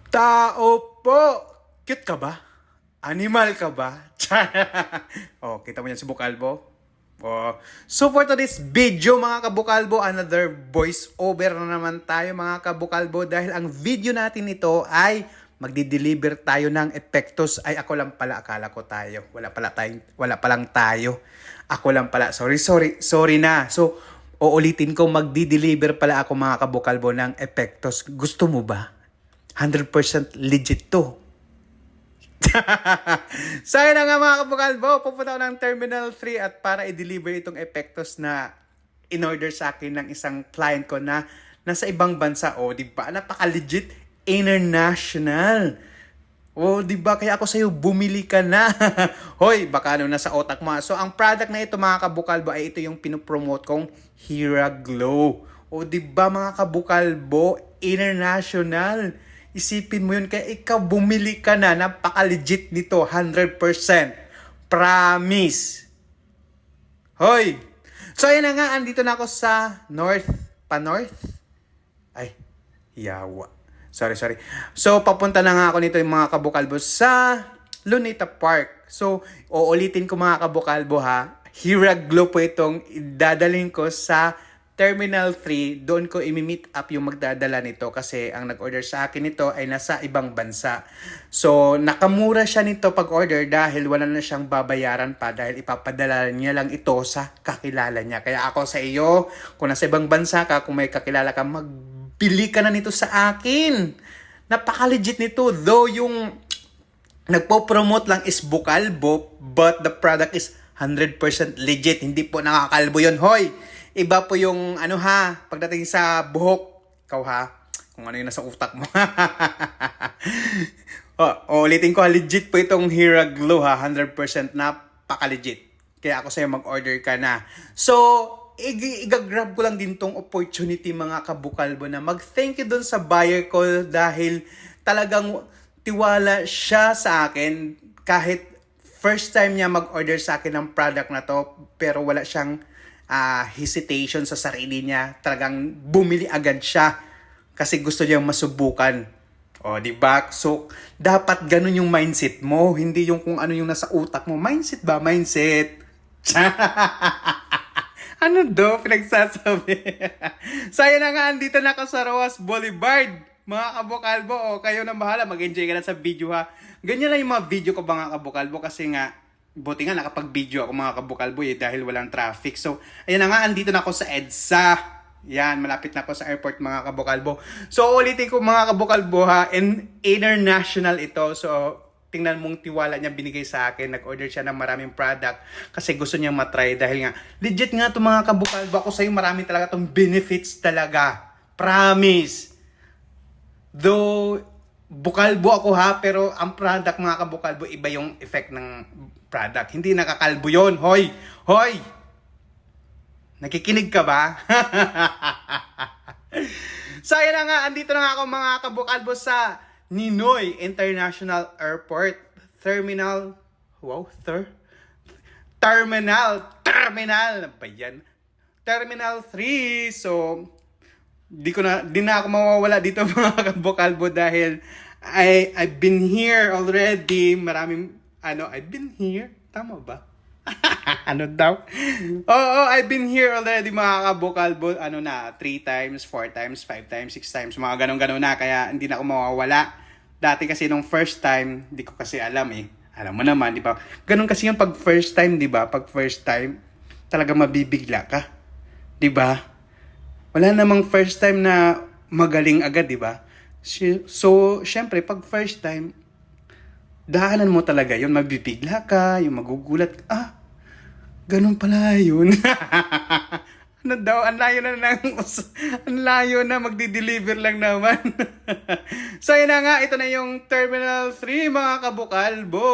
Tao po! Cute ka ba? Animal ka ba? Oh, kita mo yan si Bukalbo? Oh. So for today's video mga kabukalbo, another voice over na naman tayo mga kabukalbo dahil ang video natin ito ay magdi-deliver tayo ng epektos. Ay ako lang pala, akala ko tayo. Wala palang tayo. Ako lang pala. Sorry na. So uulitin ko, magdi-deliver pala ako mga kabukalbo ng epektos. Gusto mo ba? 100% legit to. So yun na nga mga kabukalbo, pupunta ako ng Terminal 3 at para i-deliver itong epektos na in-order sa akin ng isang client ko na nasa ibang bansa. O, di ba? Napaka-legit international. O, di ba? Kaya ako sa'yo, bumili ka na. Hoy, baka ano nasa otak mo. So, ang product na ito mga kabukalbo ay ito yung pinopromote kong Hera Glow. O, di ba mga kabukalbo, international. Isipin mo yun, kaya ikaw bumili ka na, napaka-legit nito, 100%. Promise. Hoy! So ayun na nga, andito na ako sa North. Ay, yawa. Sorry. So papunta na nga ako nito yung mga kabukalbo sa Luneta Park. So, uulitin ko mga kabukalbo ha, Hera Glow po itong dadalhin ko sa Terminal 3, doon ko imi-meet up yung magdadala nito kasi ang nag-order sa akin nito ay nasa ibang bansa. So, nakamura siya nito pag-order dahil wala na siyang babayaran pa dahil ipapadala niya lang ito sa kakilala niya. Kaya ako sa iyo, kung nasa ibang bansa ka, kung may kakilala ka, magbili ka na nito sa akin. Napaka-legit nito. Though yung nagpo-promote lang is Bukalbo, but the product is 100% legit. Hindi po nakakalbo yun. Hoy! Iba po yung pagdating sa buhok. Ikaw ha, kung ano yung nasa utak mo. Ulitin ko, legit po itong Hera Glow ha, 100% napaka-legit. Kaya ako sa'yo mag-order ka na. So, i-grab ko lang din tong opportunity mga kabukalbo na mag-thank you dun sa buyer ko dahil talagang tiwala siya sa akin kahit first time niya mag-order sa akin ng product na to pero wala siyang hesitation sa sarili niya. Talagang bumili agad siya kasi gusto niyang masubukan. O, di ba? So, dapat ganun yung mindset mo. Hindi yung kung ano yung nasa utak mo. Mindset ba? Mindset. Ano do? Pinagsasabi. So, ayun na nga. Andito na ako sa Roas Boulevard. Mga kabukalbo, kayo na bahala. Mag-enjoy ka na sa video ha. Ganyan lang yung mga video ko mga kabukalbo kasi nga buti nga nakapag-video ako mga kabukalbo dahil walang traffic. So, ayun na nga, andito na ako sa EDSA. Yan, malapit na ako sa airport mga kabukalbo. So, ulitin ko mga kabukalbo ha, international ito. So, tingnan mong tiwala niya binigay sa akin. Nag-order siya ng maraming product kasi gusto niyang matry dahil nga, legit nga ito mga kabukalbo. Ako sa'yo marami talaga itong benefits talaga. Promise. Though, bukalbo ako ha, pero ang product mga kabukalbo, iba yung effect ng product. Hindi nakakalbo yun. Hoy! Nakikinig ka ba? So, ayan na nga. Andito na nga ako mga kabukalbo sa Ninoy International Airport. Terminal. Ano ba yan? Terminal 3. So, di na ako mawawala dito mga kabukalbo dahil I've been here already. I've been here. Tama ba? Ano daw? I've been here already mga kabukalbo. 3 times, 4 times, 5 times, 6 times. Mga ganun na. Kaya hindi na ako mawawala. Dati kasi nung first time, di ko kasi alam eh. Alam mo naman, di ba? Ganun kasi yung pag first time, di ba? Pag first time, talaga mabibigla ka. Di ba? Wala namang first time na magaling agad, di ba? So, syempre, pag first time, daanan mo talaga yun, mabibigla ka, yung magugulat, ganun pala yun. Ano daw, ang layo na, magdi-deliver lang naman. So, yun na nga, ito na yung Terminal 3, mga kabukalbo.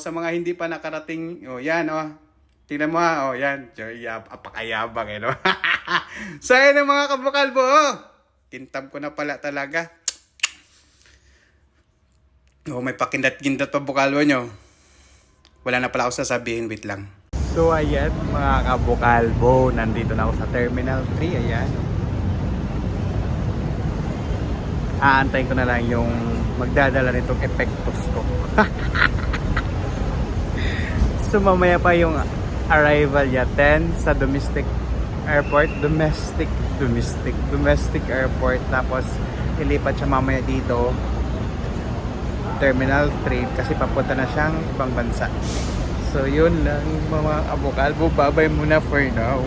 Sa mga hindi pa nakarating, yan, tingnan mo yan, apakayabang, no? So, yun na mga kabukalbo, tintab ko na pala talaga. May pakindat-kindat pa bukalbo nyo. Wala na pala ako sasabihin, wait lang. So ayan mga kabukalbo, nandito na ako sa Terminal 3, ayan. Aantayin ko na lang yung magdadala nitong epektos ko. So mamaya pa yung arrival niya 10 sa domestic airport. Domestic airport. Tapos ilipat siya mamaya dito Terminal 3 kasi papunta na siyang ibang bansa. So yun lang mga abokalbo. Babay muna for now.